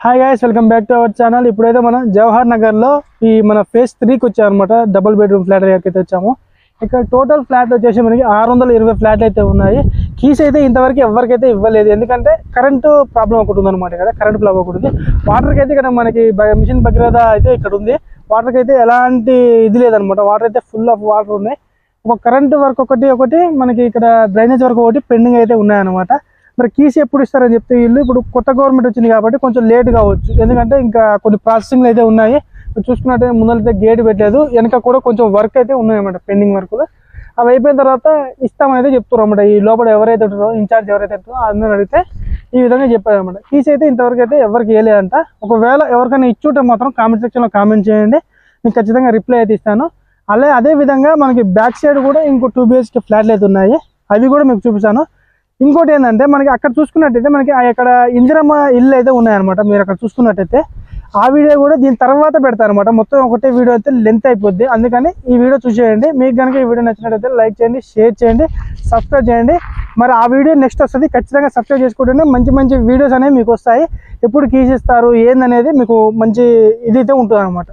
Hi guys, welcome back to our channel. ఇప్పుడైతే మనం జవహర్ నగర్లో ఈ మన ఫేజ్ 3కి వచ్చామన్నమాట. డబుల్ బెడ్రూమ్ ఫ్లాట్ అయితే వచ్చాము. ఇక్కడ టోటల్ ఫ్లాట్ వచ్చేసి మనకి 620 ఫ్లాట్లు అయితే ఉన్నాయి. కీస్ అయితే ఇంతవరకు ఎవరికైతే ఇవ్వలేదు, ఎందుకంటే కరెంటు ప్రాబ్లం ఒకటి ఉందన్నమాట. ఇక్కడ కరెంట్ ప్రాబ్లం ఒకటి ఉంది. వాటర్కి అయితే ఇక్కడ మనకి మిషన్ భగీరథ అయితే ఇక్కడ ఉంది. వాటర్కి అయితే ఎలాంటి ఇది లేదనమాట. వాటర్ అయితే ఫుల్ ఆఫ్ వాటర్ ఉన్నాయి. ఒక కరెంట్ వర్క్ ఒకటి మనకి ఇక్కడ డ్రైనేజ్ వర్క్ ఒకటి పెండింగ్ అయితే ఉన్నాయన్నమాట. మరి కీస్ ఎప్పుడు ఇస్తారని చెప్తే వీళ్ళు ఇప్పుడు కొత్త గవర్నమెంట్ వచ్చింది కాబట్టి కొంచెం లేట్ కావచ్చు, ఎందుకంటే ఇంకా కొన్ని ప్రాసెసింగ్లు అయితే ఉన్నాయి. చూసుకున్నట్టే ముందరైతే గేట్ పెట్టలేదు, వెనక కూడా కొంచెం వర్క్ అయితే ఉన్నాయన్నమాట, పెండింగ్ వర్క్లు. అవి అయిపోయిన తర్వాత ఇస్తామని అయితే చెప్తారు అన్నమాట. ఈ లోపల ఎవరైతే ఉంటారో ఇన్ఛార్జ్ ఎవరైతే ఉంటారో అందరూ అడిగితే ఈ విధంగా చెప్పారన్నమాట. కీస్ అయితే ఇంతవరకు అయితే ఎవరికి వేయలేదంట. ఒకవేళ ఎవరికైనా ఇచ్చుంటే మాత్రం కామెంట్ సెక్షన్లో కామెంట్ చేయండి, నేను ఖచ్చితంగా రిప్లై అయితే ఇస్తాను. అదే విధంగా మనకి బ్యాక్ సైడ్ కూడా ఇంకో 2 BHK ఫ్లాట్లు అయితే ఉన్నాయి, అవి కూడా మీకు చూపిస్తాను. ఇంకోటి ఏంటంటే మనకి అక్కడ చూసుకున్నట్టయితే మనకి అక్కడ ఇందిరమ్మ ఇల్లు అయితే ఉన్నాయన్నమాట. మీరు అక్కడ చూసుకున్నట్టయితే ఆ వీడియో కూడా దీని తర్వాత పెడతారనమాట. మొత్తం ఒకటే వీడియో అయితే లెంత్ అయిపోద్ది, అందుకని ఈ వీడియో చూసేయండి. మీకు కనుక ఈ వీడియో నచ్చినట్టయితే లైక్ చేయండి, షేర్ చేయండి, సబ్స్క్రైబ్ చేయండి. మరి ఆ వీడియో నెక్స్ట్ వస్తుంది, ఖచ్చితంగా సబ్స్క్రైబ్ చేసుకుంటే మంచి మంచి వీడియోస్ అనేవి మీకు వస్తాయి. ఎప్పుడు కీస్ ఇస్తారు ఏందనేది మీకు మంచి ఇదైతే ఉంటుంది అనమాట.